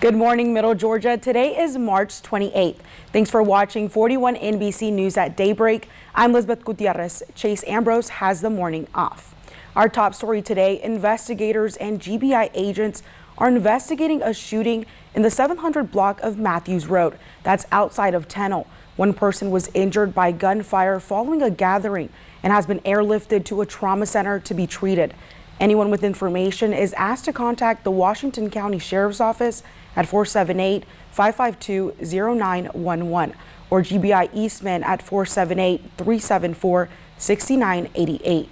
Good morning, Middle Georgia. Today is March 28th. Thanks for watching 41 NBC News at Daybreak. I'm Lisbeth Gutierrez. Chase Ambrose has the morning off. Our top story today, investigators and GBI agents are investigating a shooting in the 700 block of Matthews Road. That's outside of Tennell. One person was injured by gunfire following a gathering and has been airlifted to a trauma center to be treated. Anyone with information is asked to contact the Washington County Sheriff's Office at 478-552-0911 or GBI Eastman at 478-374-6988.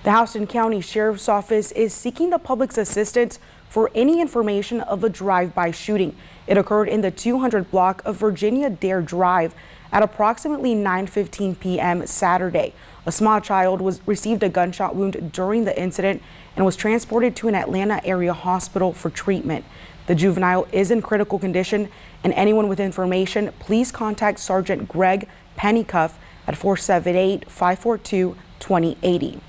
The Houston County Sheriff's Office is seeking the public's assistance for any information of a drive-by shooting. It occurred in the 200 block of Virginia Dare Drive at approximately 9:15 p.m. Saturday. A small child received a gunshot wound during the incident and was transported to an Atlanta area hospital for treatment. The juvenile is in critical condition, and anyone with information, please contact Sergeant Greg Pennycuff at 478-542-2080.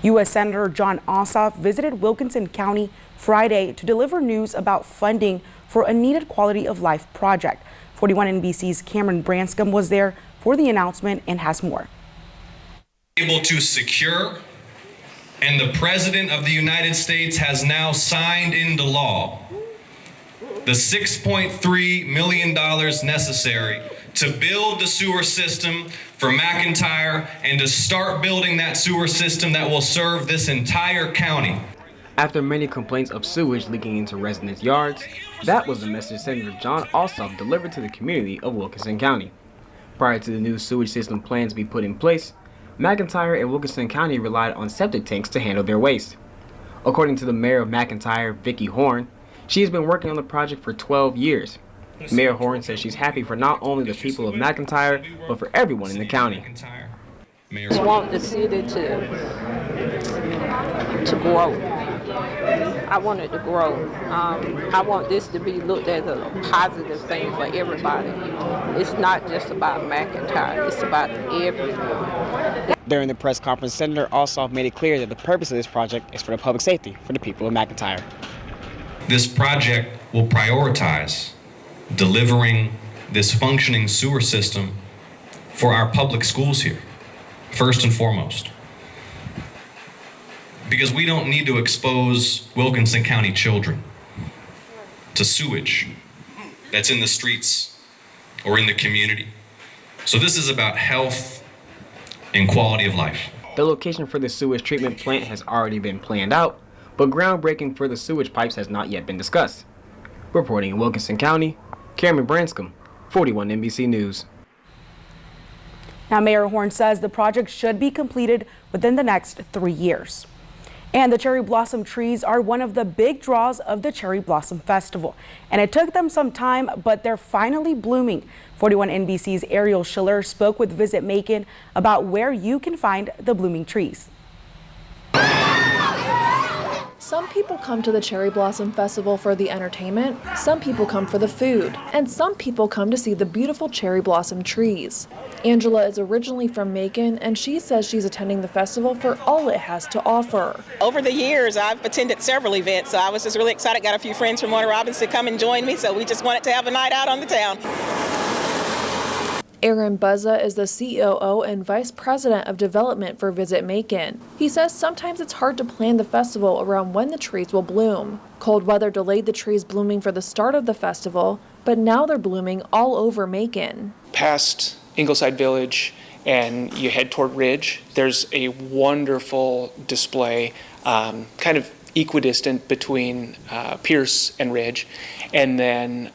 U.S. Senator John Ossoff visited Wilkinson County Friday to deliver news about funding for a needed quality of life project. 41 NBC's Cameron Branscombe was there for the announcement and has more. Able to secure, and the President of the United States has now signed into law the $6.3 million necessary to build the sewer system for McIntyre and to start building that sewer system that will serve this entire county. After many complaints of sewage leaking into residents' yards, that was the message Senator John Ossoff delivered to the community of Wilkinson County. Prior to the new sewage system plan to be put in place, McIntyre and Wilkinson County relied on septic tanks to handle their waste. According to the mayor of McIntyre, Vicki Horn, she has been working on the project for 12 years. Mayor Horn says she's happy for not only the people of McIntyre, but for everyone in the county. I just want the city to grow. I want it to grow. I want this to be looked at as a positive thing for everybody. It's not just about McIntyre, it's about everyone. During the press conference, Senator Ossoff made it clear that the purpose of this project is for the public safety for the people of McIntyre. This project will prioritize delivering this functioning sewer system for our public schools here, first and foremost. Because we don't need to expose Wilkinson County children to sewage that's in the streets or in the community. So this is about health and quality of life. The location for the sewage treatment plant has already been planned out, but groundbreaking for the sewage pipes has not yet been discussed. Reporting in Wilkinson County, Cameron Branscombe, 41 NBC News. Now, Mayor Horn says the project should be completed within the next 3 years. And the cherry blossom trees are one of the big draws of the Cherry Blossom Festival. And it took them some time, but they're finally blooming. 41 NBC's Ariel Schiller spoke with Visit Macon about where you can find the blooming trees. Some people come to the Cherry Blossom Festival for the entertainment, some people come for the food, and some people come to see the beautiful cherry blossom trees. Angela is originally from Macon, and she says she's attending the festival for all it has to offer. Over the years, I've attended several events, so I was just really excited. Got a few friends from Warner Robins to come and join me, so we just wanted to have a night out on the town. Aaron Buzza is the COO and Vice President of Development for Visit Macon. He says sometimes it's hard to plan the festival around when the trees will bloom. Cold weather delayed the trees blooming for the start of the festival, but now they're blooming all over Macon. Past Ingleside Village and you head toward Ridge, there's a wonderful display, kind of equidistant between Pierce and Ridge, and then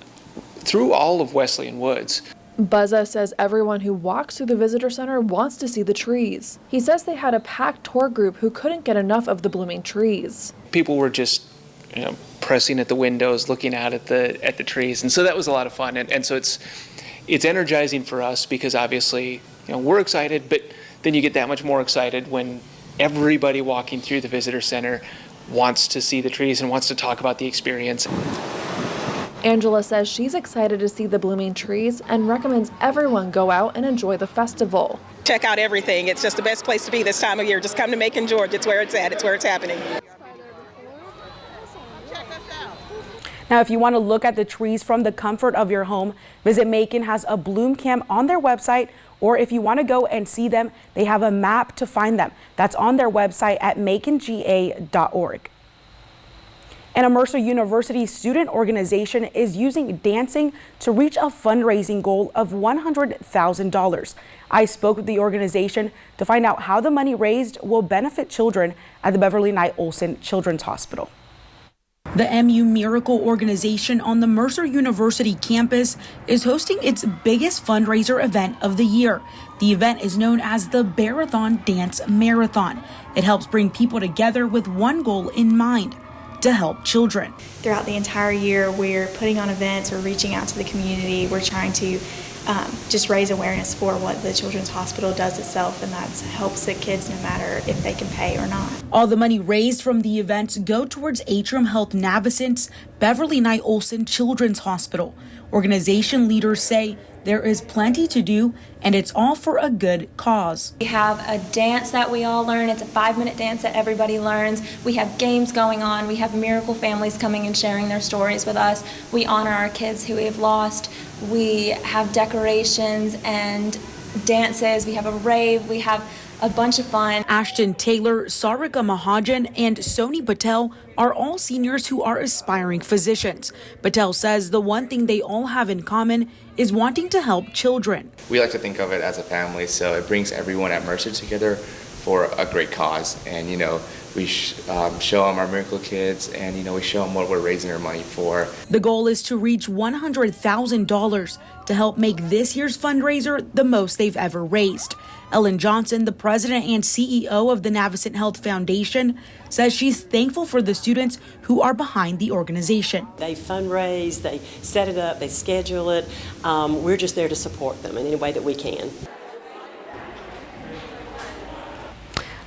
through all of Wesleyan Woods. Buzza says everyone who walks through the visitor center wants to see the trees. He says they had a packed tour group who couldn't get enough of the blooming trees. People were just, pressing at the windows, looking out at the trees, and so that was a lot of fun. And so it's energizing for us because obviously, we're excited, but then you get that much more excited when everybody walking through the visitor center wants to see the trees and wants to talk about the experience. Angela says she's excited to see the blooming trees and recommends everyone go out and enjoy the festival. Check out everything. It's just the best place to be this time of year. Just come to Macon, Georgia. It's where it's at. It's where it's happening. Now, if you want to look at the trees from the comfort of your home, Visit Macon has a bloom cam on their website, or if you want to go and see them, they have a map to find them. That's on their website at maconga.org. And a Mercer University student organization is using dancing to reach a fundraising goal of $100,000. I spoke with the organization to find out how the money raised will benefit children at the Beverly Knight Olson Children's Hospital. The MU Miracle organization on the Mercer University campus is hosting its biggest fundraiser event of the year. The event is known as the Barathon Dance Marathon. It helps bring people together with one goal in mind: to help children. Throughout the entire year, we're putting on events, we're reaching out to the community, we're trying to just raise awareness for what the Children's Hospital does itself, and that helps the kids no matter if they can pay or not. All the money raised from the events go towards Atrium Health Navicent's Beverly Knight Olson Children's Hospital. Organization leaders say there is plenty to do, and it's all for a good cause. We have a dance that we all learn. It's a 5-minute dance that everybody learns. We have games going on. We have miracle families coming and sharing their stories with us. We honor our kids who we have lost. We have decorations and dances. We have a rave. We have a bunch of fun. Ashton Taylor, Sarika Mahajan, and Soni Patel are all seniors who are aspiring physicians. Patel says the one thing they all have in common is wanting to help children. We like to think of it as a family, so it brings everyone at Mercer together for a great cause. And, we show them our miracle kids, and, we show them what we're raising our money for. The goal is to reach $100,000 to help make this year's fundraiser the most they've ever raised. Ellen Johnson, the president and CEO of the Navicent Health Foundation, says she's thankful for the students who are behind the organization. They fundraise, they set it up, they schedule it. We're just there to support them in any way that we can.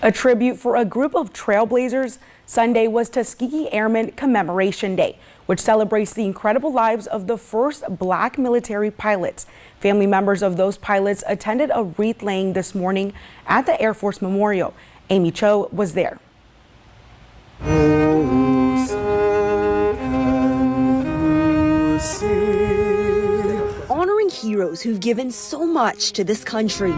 A tribute for a group of trailblazers. Sunday was Tuskegee Airmen Commemoration Day, which celebrates the incredible lives of the first Black military pilots. Family members of those pilots attended a wreath laying this morning at the Air Force Memorial. Amy Cho was there. Honoring heroes who've given so much to this country.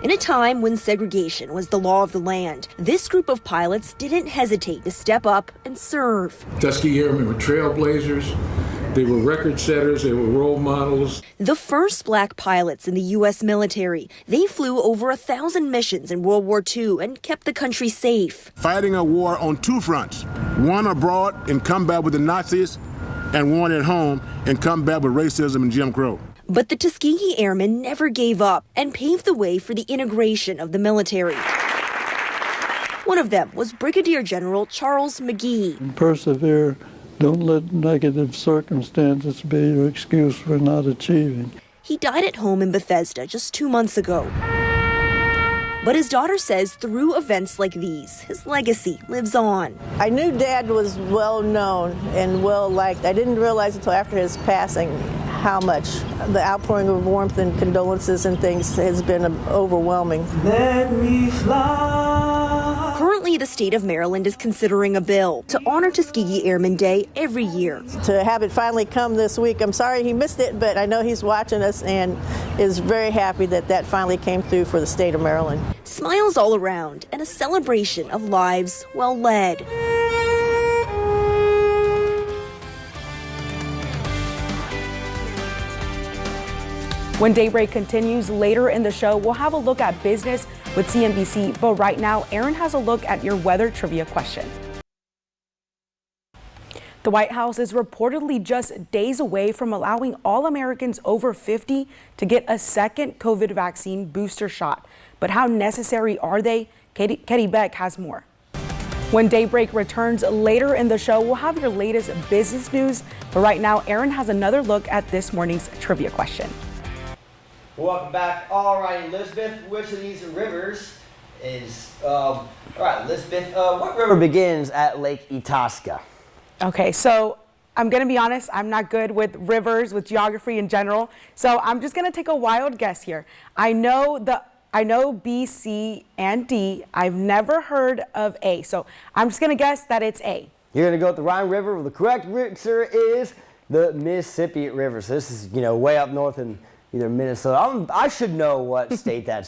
In a time when segregation was the law of the land, this group of pilots didn't hesitate to step up and serve. Tuskegee Airmen were trailblazers. They were record setters. They were role models. The first Black pilots in the U.S. military. They flew over 1,000 missions in World War II and kept the country safe. Fighting a war on two fronts, one abroad in combat with the Nazis and one at home in combat with racism and Jim Crow. But the Tuskegee Airmen never gave up and paved the way for the integration of the military. One of them was Brigadier General Charles McGee. Persevere. Don't let negative circumstances be your excuse for not achieving. He died at home in Bethesda just 2 months ago. But his daughter says through events like these, his legacy lives on. I knew Dad was well known and well liked. I didn't realize until after his passing how much the outpouring of warmth and condolences and things has been overwhelming. Let me fly. Currently, the state of Maryland is considering a bill to honor Tuskegee Airmen Day every year. To have it finally come this week, I'm sorry he missed it, but I know he's watching us and is very happy that that finally came through for the state of Maryland. Smiles all around and a celebration of lives well led. When Daybreak continues later in the show, we'll have a look at business with CNBC. But right now, Aaron has a look at your weather trivia question. The White House is reportedly just days away from allowing all Americans over 50 to get a second COVID vaccine booster shot. But how necessary are they? Katie Beck has more. When Daybreak returns later in the show, we'll have your latest business news. But right now, Aaron has another look at this morning's trivia question. Welcome back. All right, Elizabeth, which of these rivers is, all right, Elizabeth, what river begins at Lake Itasca? Okay, so I'm going to be honest, I'm not good with rivers, with geography in general. So I'm just going to take a wild guess here. I know B, C, and D. I've never heard of A. So I'm just going to guess that it's A. You're going to go with the Rhine River. Well, the correct answer is the Mississippi River. So this is, way up north in either Minnesota. I should know what state that's